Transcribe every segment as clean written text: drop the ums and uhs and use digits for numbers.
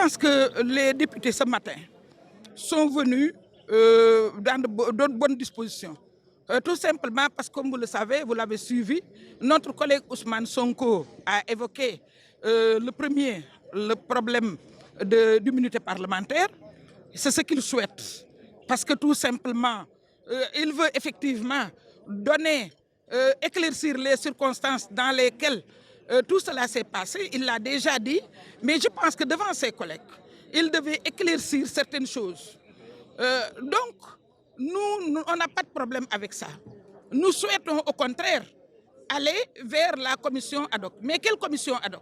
pense que les députés ce matin sont venus dans de bonnes dispositions. Tout simplement parce que, comme vous le savez, vous l'avez suivi, notre collègue Ousmane Sonko a évoqué le problème d'immunité parlementaire. C'est ce qu'il souhaite. Parce que tout simplement, il veut effectivement éclaircir les circonstances dans lesquelles tout cela s'est passé. Il l'a déjà dit, mais je pense que devant ses collègues, il devait éclaircir certaines choses. Donc, nous, on n'a pas de problème avec ça. Nous souhaitons au contraire aller vers la commission ad hoc. Mais quelle commission ad hoc?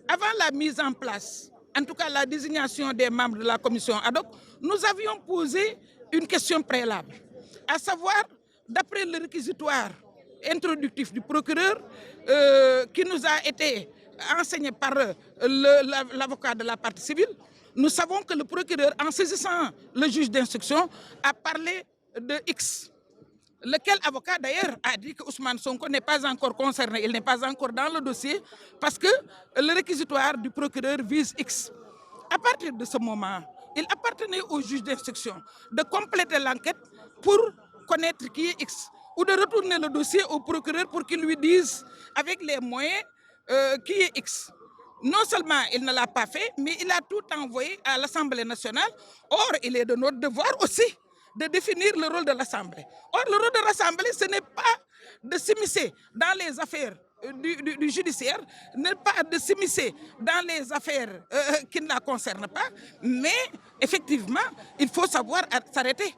Avant la mise en place, en tout cas la désignation des membres de la commission ad hoc, nous avions posé une question préalable, à savoir, d'après le réquisitoire introductif du procureur qui nous a été enseigné par l'avocat de la partie civile, nous savons que le procureur, en saisissant le juge d'instruction, a parlé de X. Lequel avocat d'ailleurs a dit que Ousmane Sonko n'est pas encore concerné, il n'est pas encore dans le dossier parce que le réquisitoire du procureur vise X. À partir de ce moment, il appartenait au juge d'instruction de compléter l'enquête pour connaître qui est X ou de retourner le dossier au procureur pour qu'il lui dise avec les moyens qui est X. Non seulement il ne l'a pas fait, mais il a tout envoyé à l'Assemblée nationale. Or, il est de notre devoir aussi de définir le rôle de l'Assemblée. Or, le rôle de l'Assemblée, ce n'est pas de s'immiscer dans les affaires du judiciaire, n'est pas de s'immiscer dans les affaires qui ne la concernent pas, mais effectivement, il faut savoir s'arrêter.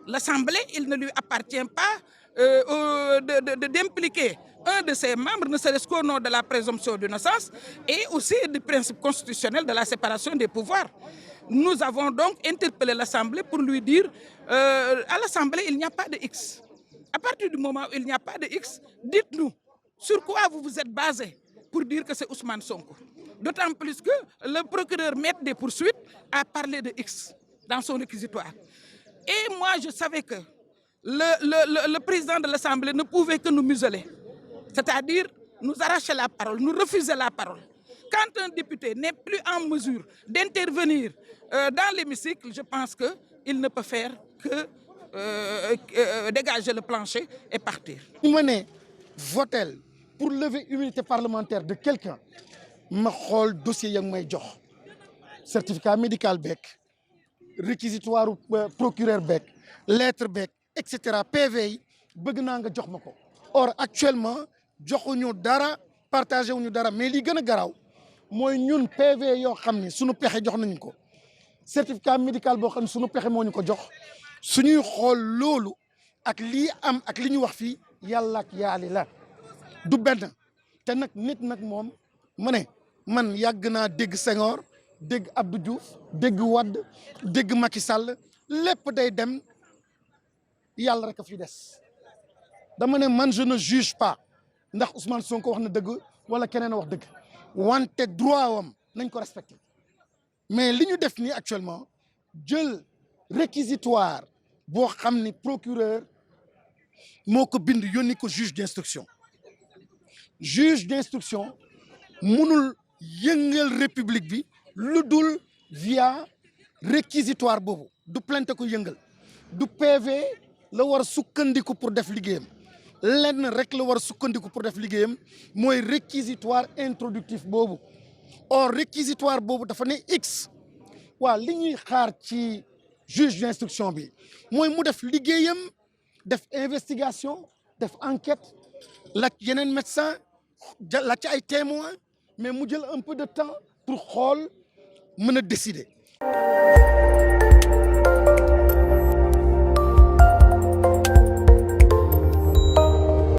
L'Assemblée, il ne lui appartient pas d'impliquer un de ses membres, ne serait-ce qu'au nom de la présomption d'innocence et aussi du principe constitutionnel de la séparation des pouvoirs. Nous avons donc interpellé l'Assemblée pour lui dire à l'Assemblée, il n'y a pas de X. À partir du moment où il n'y a pas de X, dites-nous sur quoi vous vous êtes basé pour dire que c'est Ousmane Sonko. D'autant plus que le procureur maître des poursuites a parlé de X dans son réquisitoire. Et moi, je savais que le président de l'Assemblée ne pouvait que nous museler. C'est-à-dire nous arracher la parole, nous refuser la parole. Quand un député n'est plus en mesure d'intervenir dans l'hémicycle, je pense qu'il ne peut faire que dégager le plancher et partir. Votel pour lever l'immunité parlementaire de quelqu'un, ma xool dossier yang may jox certificat médical bec, réquisitoire procureur bec, lettre bec, etc. PV yi bëgg naa nga jox ma ko. Or actuellement joxuñu dara partagé wuñu dara mais li gën a garaaw mooy ñun PV yoo xam ni suñu pexe jox nañu ko certificat médical boo xam ne suñu pexe moo ñu ko jox suñuy xool loolu ak lii am ak li ñu wax fii yàlla ak yaali la du benn te nag nit nag moom ma ne man yàgg naa dégg Senghor dégg Abdou Diouf dégg Wade dégg Macky Sall lépp day dem yàlla rek a fi des dama ne man je ne juge pas ndax Ousmane Sonko wax na dëgg wala keneen wax dëgg wante droit wam nañ ko respecté mais li ñu def nii actuellement jël réquisitoire boo xam ni procureur moo ko bind yónni ko juge d'instruction mënul yëngal république bi lu dul via réquisitoire boobu du plainte ko yëngal du PV la war a sukkandiku pour def liggéeyam lenn rek la war a sukkandiku pour def liggéeyam mooy réquisitoire introductif boobu or réquisitoire boobu dafa ne X waa li ñuy xaar ci juge d'instruction bi mooy mu def liggéeyam def investigation def enquête laaj yeneen médecin laaj ci ay témoins mais mu jël un peu de temps pour xool mën a décider